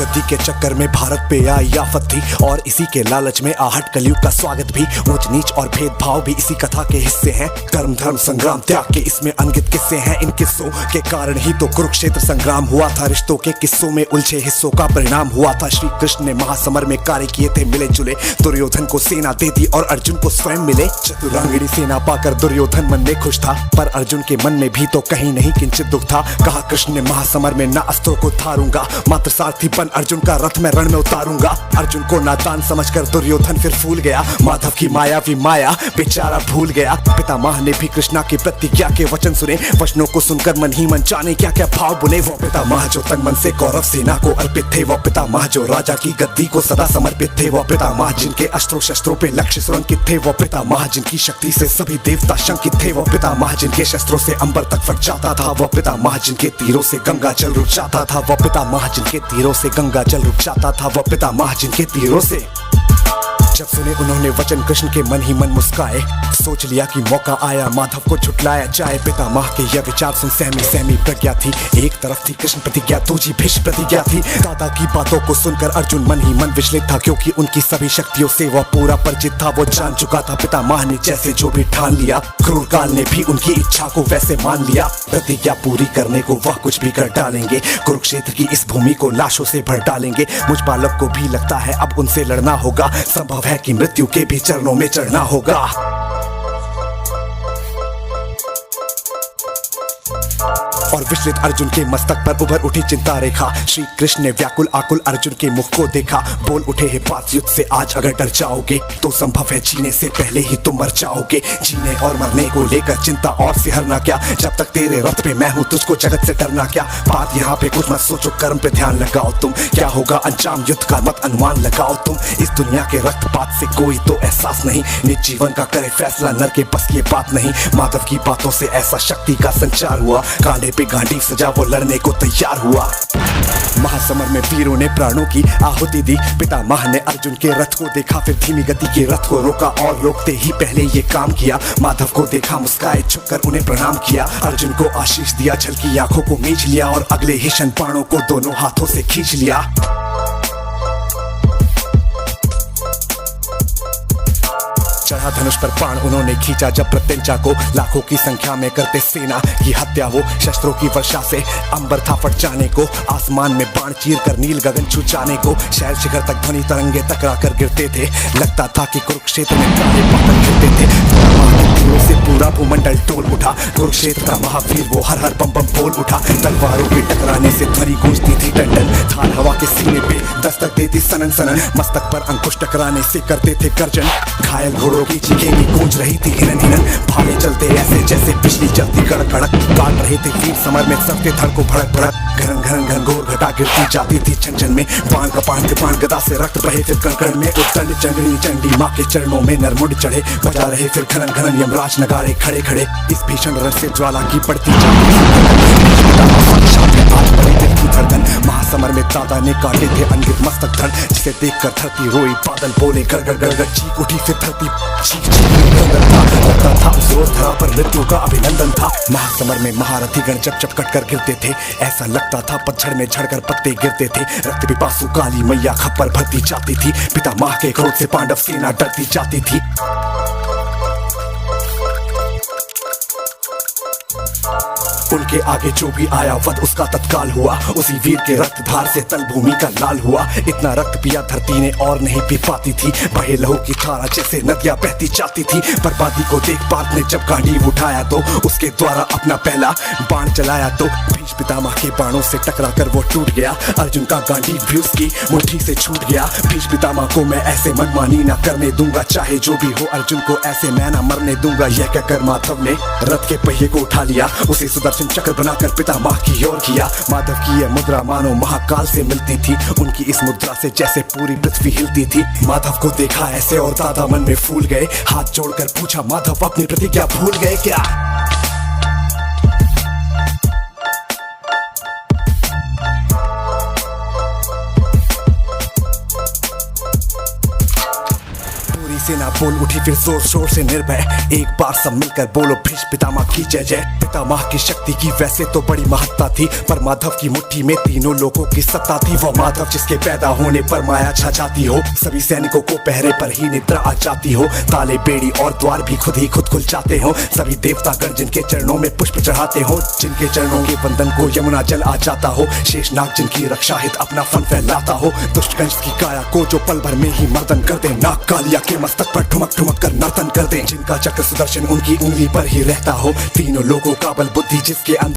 गद्दी के चक्कर में भारत पे आई आफत थी और इसी के लालच में आहट कलयुग का स्वागत भी। ऊंच नीच और भेदभाव भी इसी कथा के हिस्से हैं। कर्म धर्म संग्राम त्याग के इसमें अनगित किस्से हैं। इन किस्सों के कारण ही तो कुरुक्षेत्र संग्राम हुआ था। रिश्तों के किस्सों में उलझे हिस्सों का परिणाम हुआ था। श्री कृष्ण ने महासमर में कार्य किए थे मिले जुले। दुर्योधन को सेना दे दी और अर्जुन को स्वयं मिले। चतुरांगिणी सेना पाकर दुर्योधन मन में खुश था, पर अर्जुन के मन में भी तो कहीं नहीं किंचित दुख था। कहा कृष्ण ने महासमर में ना अस्त्रों को धारूंगा, मात्र सारथी बन अर्जुन का रथ में रण में उतारूंगा। अर्जुन को नादान समझकर दुर्योधन फिर फूल गया। माधव की मायावी माया बेचारा भूल गया। पितामह ने भी कृष्णा की प्रतिज्ञा के वचन सुने। वचनों को सुनकर मन ही मन जाने क्या क्या भाव बुने। वो पितामह जो तन मन से कौरव सेना को अर्पित थे। वो पितामह जो राजा की गद्दी को सदा समर्पित थे। वो पितामह जिनके अस्त्रों शस्त्रों पे लक्ष्य सुरंकित थे। वो पितामह जिनकी शक्ति से सभी देवता शंकित थे। वो पितामह जिनके शस्त्रों से अंबर तक फट जाता था। वो पितामह जिनके तीरों से गंगा जल रुक जाता था। वो पितामह जिनके तीरों से गंगा जल रुक जाता था। वो पितामह जिनके तीरों से। जब सुने उन्होंने वचन कृष्ण के मन ही मन मुस्काए। सोच लिया कि मौका आया माधव को झुटलाया जाए। पितामह के यह विचार सुन सहमी सहमी प्रज्ञा थी। एक तरफ थी कृष्ण प्रतिज्ञा, दूसरी भीष्म प्रतिज्ञा थी। दादा की बातों को सुनकर अर्जुन मन ही मन विचलित था, क्योंकि उनकी सभी शक्तियों से वह पूरा परिचित था। वो जान चुका था पितामह ने जैसे जो भी ठान लिया, क्रूर काल ने भी उनकी इच्छा को वैसे मान लिया। प्रतिज्ञा पूरी करने को वह कुछ भी कर डालेंगे। कुरुक्षेत्र की इस भूमि को लाशों से भर डालेंगे। मुझ बालक को भी लगता है अब उनसे लड़ना होगा। संभव है कि मृत्यु के भी चरणों में चढ़ना होगा। और विचलित अर्जुन के मस्तक पर उभर उठी चिंता रेखा। श्री कृष्ण ने व्याकुल आकुल अर्जुन के मुख को देखा। बोल उठे हे पार्थ, युद्ध से आज अगर डर जाओगे तो संभव है जीने से पहले ही तुम मर जाओगे। जीने और मरने को लेकर चिंता और सिहरना क्या, जब तक तेरे रथ पे मैं हूँ तुझको जगत से डरना क्या। बात यहाँ पे कुछ मत सोचो, कर्म पे ध्यान लगाओ तुम। क्या होगा अंजाम युद्ध का मत अनुमान लगाओ तुम। इस दुनिया के रक्तपात से कोई तो एहसास नहीं। निज जीवन का करे फैसला नर के बस की बात नहीं। माधव की बातों से ऐसा शक्ति का संचार हुआ। कांधे पे गांडी सजा वो लड़ने को तैयार हुआ। महासमर में वीरों ने प्राणों की आहुति दी। पितामह ने अर्जुन के रथ को देखा, फिर धीमी गति के रथ को रोका और रोकते ही पहले ये काम किया। माधव को देखा, मुस्काए, झुककर उन्हें प्रणाम किया। अर्जुन को आशीष दिया, झलकी आंखों को मींच लिया और अगले ही क्षण बाणों को दोनों हाथों से खींच लिया। चढ़ा धनुष पर बाण उन्होंने खींचा जब प्रत्यंचा को। लाखों की संख्या में करते सेना की हत्या वो। शस्त्रों की वर्षा से अंबर था फट जाने को। आसमान में बाण चीर कर नील गगन छू जाने को। शैल शिखर तक ध्वनि तरंगे टकरा कर गिरते थे। लगता था कि कुरुक्षेत्र में तारे पत्थर गिरते थे। तीरों से पूरा भूमंडल टोल उठा। कुरुक्षेत्र का महावीर वो हर हर बम बम बोल उठा। तलवारों के टकराने से ध्वनि गूंजती थी टंडन। थाल हवा के सीने पे दस्तक देती सनन सनन। मस्तक पर अंकुश टकराने से करते थे गर्जन। घायल घोड़ों की चीखें भी गूंज रही थी हिनन हिनन। भागे चलते ऐसे जैसे बिजली चलती कड़क कड़क। काट रहे थे वीर समर में सबके धड़ को भड़क भड़क। घरन घरन घनघोर घटा गिरती जाती थी छन छन में। बाण कपान कृपाण गदा से रक्त बहे फिर कण कण में। उत्तंड चंगड़ी चंडी माँ के चरणों में नरमुंड चढ़े। बजा रहे फिर घनन घनन यमराज नगाड़े खड़े खड़े। इस भीषण रण से ज्वाला की पड़ती जाती धड़कन। महासमर में दादा ने काटे थे अनगित मस्तक धड़, जिसे देखकर धरती रोई बादल बोले गड़ गड़ गड़ गड़। चीख उठी फिर धरती चीख चीख था। लगता था उस रोज धरा पर मृत्यु का अभिनंदन था। महासमर में महारथी गण चप चप कट कर गिरते थे। ऐसा लगता था पतझड़ में झड़कर पत्ते गिरते थे। रक्त पिपासु काली मैया खप्पर भरती जाती थी। पितामह के क्रोध से पांडव सेना डरती जाती थी। उनके आगे जो भी आया वध उसका तत्काल हुआ। उसी वीर के रक्त धार से तल भूमि का लाल हुआ। इतना रक्त पिया धरती ने और नहीं पी पाती थी। बहे लहू की धारा जैसे नदियां बहती जाती थी। बर्बादी को देख पार्थ ने जब गांडीव उठाया तो उसके द्वारा अपना पहला बाण चलाया तो भीष्म पितामह के बाणों से टकराकर वो टूट गया। अर्जुन का गांडीव भी उसकी मुट्ठी से छूट गया। भीष्म पितामह को मैं ऐसे मनमानी न करने दूंगा, चाहे जो भी हो अर्जुन को ऐसे मैं न मरने दूंगा। यह कहकर माधव ने रथ के पहिए को उठा लिया। उसे सुदर्शन चक्र बनाकर पितामह की ओर किया। माधव की यह मुद्रा मानो महाकाल से मिलती थी। उनकी इस मुद्रा से जैसे पूरी पृथ्वी हिलती थी। माधव को देखा ऐसे और दादा मन में फूल गए। हाथ जोड़कर पूछा, माधव अपनी प्रतिज्ञा भूल गए क्या? सेना बोल उठी फिर जोर शोर से निर्भय, एक बार सब मिलकर बोलो भीष्म पितामह की जय जय। पितामह की शक्ति की वैसे तो बड़ी महत्ता थी, पर माधव की मुट्ठी में तीनों लोगों की सत्ता थी। वो माधव जिसके पैदा होने पर माया छा जाती हो, सभी सैनिकों को पहरे पर ही निद्रा आ जाती हो। ताले बेड़ी और द्वार भी खुद ही खुद खुल जाते हो। सभी देवतागण जिनके चरणों में पुष्प चढ़ाते हो, जिनके चरणों के बंधन को यमुना जल आ जाता हो। शेषनाग जिनकी रक्षा हित अपना फन फैलाता हो। दुष्ट कंस की काया को जो पल भर में ही मर्दन कर दे, नाग कालिया के मस्तक पर ठुमक ठुमक कर नर्तन कर दे। जिनका चक्र सुदर्शन उनकी उंगली पर ही रहता हो। तीनों लोगों का बल बुद्धि जिसके अंदर